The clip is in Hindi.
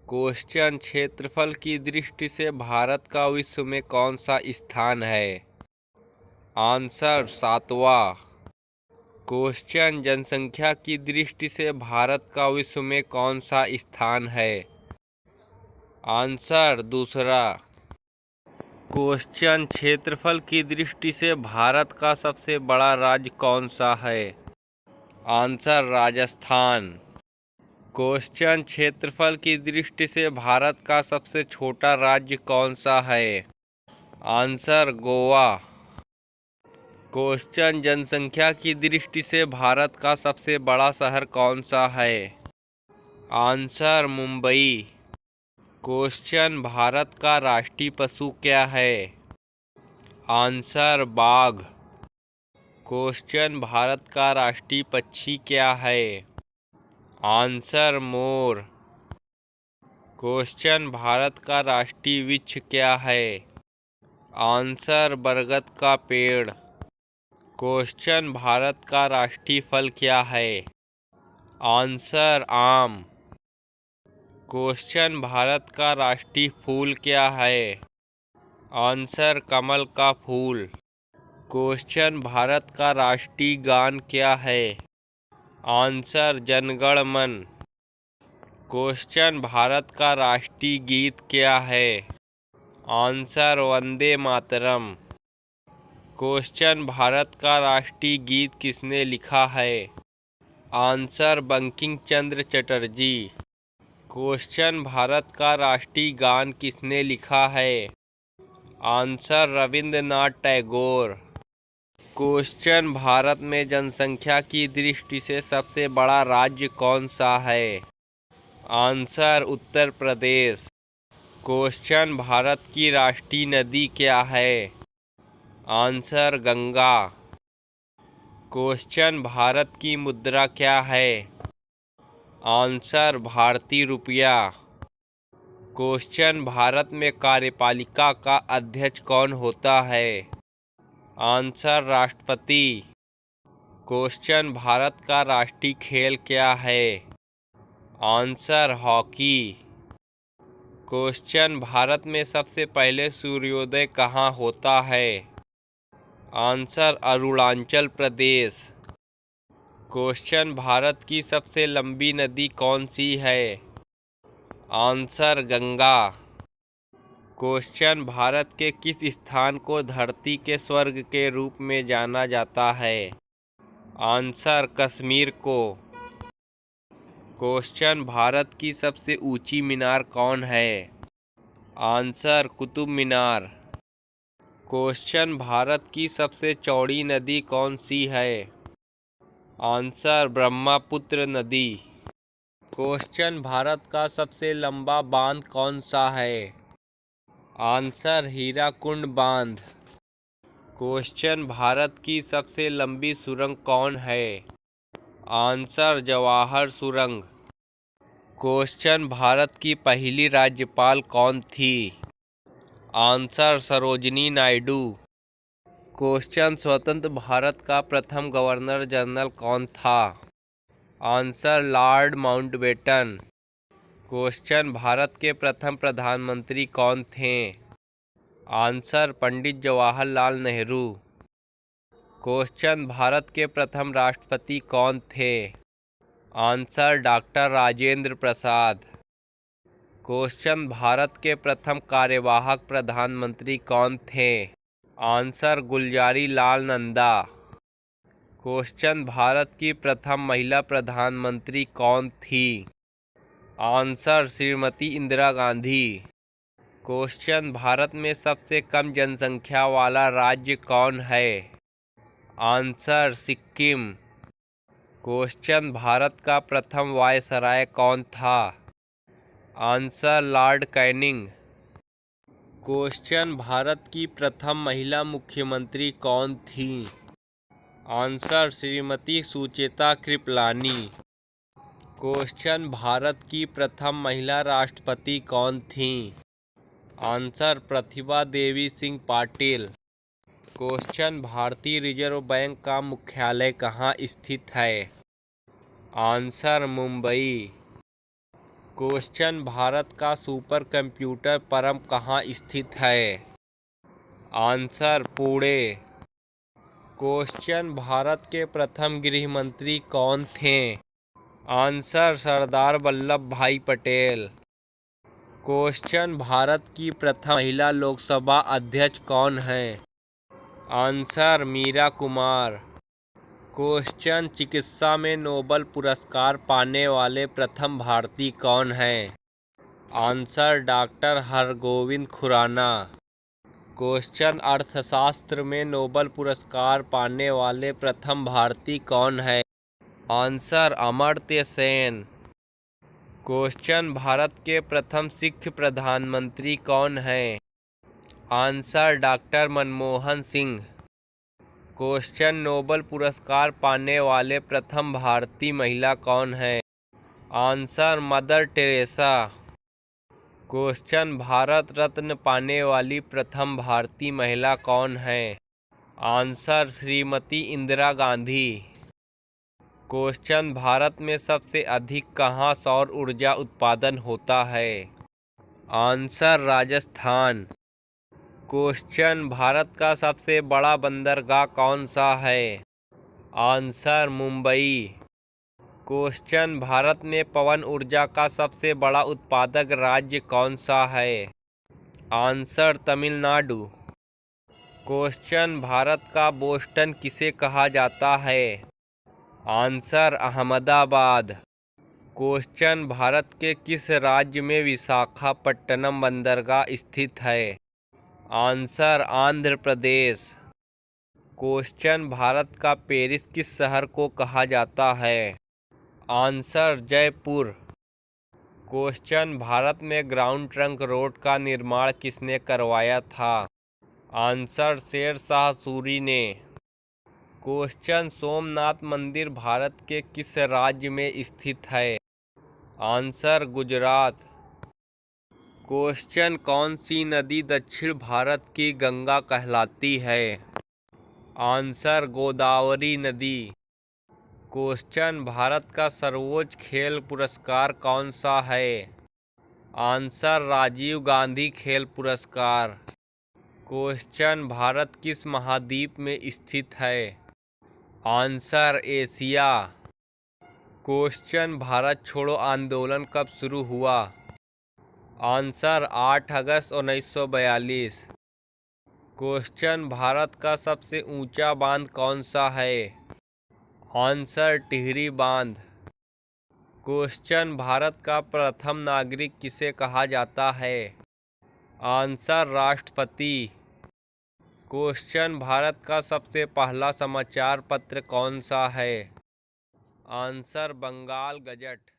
क्वेश्चन क्षेत्रफल की दृष्टि से भारत का विश्व में कौन सा स्थान है? आंसर 7वां। क्वेश्चन जनसंख्या की दृष्टि से भारत का विश्व में कौन सा स्थान है? आंसर 2रा। क्वेश्चन क्षेत्रफल की दृष्टि से भारत का सबसे बड़ा राज्य कौन सा है? आंसर राजस्थान। क्वेश्चन क्षेत्रफल की दृष्टि से भारत का सबसे छोटा राज्य कौन सा है? आंसर गोवा। क्वेश्चन जनसंख्या की दृष्टि से भारत का सबसे बड़ा शहर कौन सा है? आंसर मुंबई। क्वेश्चन भारत का राष्ट्रीय पशु क्या है? आंसर बाघ। क्वेश्चन भारत का राष्ट्रीय पक्षी क्या है? Answer more. क्वेश्चन भारत का राष्ट्रीय वृक्ष क्या है? आंसर बरगद का पेड़। क्वेश्चन भारत का राष्ट्रीय फल क्या है? आंसर आम। क्वेश्चन भारत का राष्ट्रीय फूल क्या है? आंसर कमल का फूल। क्वेश्चन भारत का राष्ट्रीय गान क्या है? आंसर जन गण मन। क्वेश्चन भारत का राष्ट्रीय गीत क्या है? आंसर वंदे मातरम। क्वेश्चन भारत का राष्ट्रीय गीत किसने लिखा है? आंसर बंकिम चंद्र चटर्जी। क्वेश्चन भारत का राष्ट्रीय गान किसने लिखा है? आंसर रविंद्रनाथ टैगोर। क्वेश्चन भारत में जनसंख्या की दृष्टि से सबसे बड़ा राज्य कौन सा है? आंसर उत्तर प्रदेश। क्वेश्चन भारत की राष्ट्रीय नदी क्या है? आंसर गंगा। क्वेश्चन भारत की मुद्रा क्या है? आंसर भारतीय रुपया। क्वेश्चन भारत में कार्यपालिका का अध्यक्ष कौन होता है? आंसर राष्ट्रपति। क्वेश्चन भारत का राष्ट्रीय खेल क्या है? Answer hockey. क्वेश्चन भारत में सबसे पहले सूर्योदय कहाँ होता है? आंसर अरुणाचल प्रदेश। क्वेश्चन भारत की सबसे लंबी नदी कौन सी है? आंसर गंगा। क्वेश्चन भारत के किस स्थान को धरती के स्वर्ग के रूप में जाना जाता है? आंसर कश्मीर को। क्वेश्चन भारत की सबसे ऊंची मीनार कौन है? आंसर कुतुब मीनार। क्वेश्चन भारत की सबसे चौड़ी नदी कौन सी है? आंसर ब्रह्मपुत्र नदी। क्वेश्चन भारत का सबसे लंबा बांध कौन सा है? आंसर हीराकुंड बांध। क्वेश्चन भारत की सबसे लंबी सुरंग कौन है? आंसर जवाहर सुरंग। क्वेश्चन भारत की पहली राज्यपाल कौन थी? आंसर सरोजिनी नायडू। क्वेश्चन स्वतंत्र भारत का प्रथम गवर्नर जनरल कौन था? Answer Lord Mountbatten. Question Bharat के प्रथम प्रधानमंत्री कौन थे? आंसर पंडित जवाहरलाल नेहरू। क्वेश्चन भारत के प्रथम राष्ट्रपति कौन थे? Answer doctor Rajendra Prasad. Question Bharat के प्रथम कार्यवाहक प्रधानमंत्री कौन थे? आंसर गुलजारी लाल नंदा। क्वेश्चन भारत की प्रथम महिला प्रधानमंत्री कौन थी? आंसर श्रीमती इंदिरा गांधी। क्वेश्चन भारत में सबसे कम जनसंख्या वाला राज्य कौन है? आंसर सिक्किम। क्वेश्चन भारत का प्रथम वायसराय कौन था? Answer Lord Canning. Question Bharat की प्रथम महिला मुख्यमंत्री कौन थी? आंसर श्रीमती सुचेता कृपलानी। क्वेश्चन भारत की प्रथम महिला राष्ट्रपति कौन थी? आंसर प्रतिभा देवी सिंह पाटिल। क्वेश्चन भारतीय रिजर्व बैंक का मुख्यालय कहाँ स्थित है? आंसर मुंबई। क्वेश्चन भारत का सुपर कंप्यूटर परम कहाँ स्थित है? आंसर पुणे। क्वेश्चन भारत के प्रथम गृह मंत्री कौन थे? आंसर सरदार वल्लभ भाई पटेल। क्वेश्चन भारत की प्रथम महिला लोकसभा अध्यक्ष कौन हैं? आंसर मीरा कुमार। क्वेश्चन चिकित्सा में नोबेल पुरस्कार पाने वाले प्रथम भारतीय कौन हैं? Answer doctor Hargobind Khorana. Question अर्थशास्त्र में नोबेल पुरस्कार पाने वाले प्रथम भारतीय कौन है? आंसर अमर्त्य सेन। क्वेश्चन भारत के प्रथम सिख प्रधानमंत्री कौन हैं? Answer doctor Manmohan Singh. Question Nobel पुरस्कार पाने वाले प्रथम भारतीय महिला कौन है? Answer Mother Teresa. Question Bharat Ratna पाने वाली प्रथम भारतीय महिला कौन है? आंसर श्रीमती इंदिरा गांधी। क्वेश्चन भारत में सबसे अधिक कहाँ सौर ऊर्जा उत्पादन होता है? आंसर राजस्थान। क्वेश्चन भारत का सबसे बड़ा बंदरगाह कौन सा है? आंसर मुंबई। क्वेश्चन भारत में पवन ऊर्जा का सबसे बड़ा उत्पादक राज्य कौन सा है? आंसर तमिलनाडु। क्वेश्चन भारत का बोस्टन किसे कहा जाता है? आंसर अहमदाबाद। क्वेश्चन भारत के किस राज्य में विशाखापट्टनम बंदरगाह स्थित है? आंसर आंध्र प्रदेश। क्वेश्चन भारत का पेरिस किस शहर को कहा जाता है? आंसर जयपुर। क्वेश्चन भारत में ग्राउंड ट्रंक रोड का निर्माण किसने करवाया था? आंसर शेरशाह सूरी ने। क्वेश्चन सोमनाथ मंदिर भारत के किस राज्य में स्थित है? आंसर गुजरात। क्वेश्चन कौन सी नदी दक्षिण भारत की गंगा कहलाती है? आंसर गोदावरी नदी। क्वेश्चन भारत का सर्वोच्च खेल पुरस्कार कौन सा है? आंसर राजीव गांधी खेल पुरस्कार। क्वेश्चन भारत किस महाद्वीप में स्थित है? Answer Asia. क्वेश्चन भारत छोड़ो आंदोलन कब शुरू हुआ? आंसर 8 अगस्त 1942। क्वेश्चन भारत का सबसे ऊंचा बांध कौन सा है? आंसर टिहरी बांध। क्वेश्चन भारत का प्रथम नागरिक किसे कहा जाता है? आंसर राष्ट्रपति। क्वेश्चन भारत का सबसे पहला समाचार पत्र कौन सा है? Answer Bengal gazette.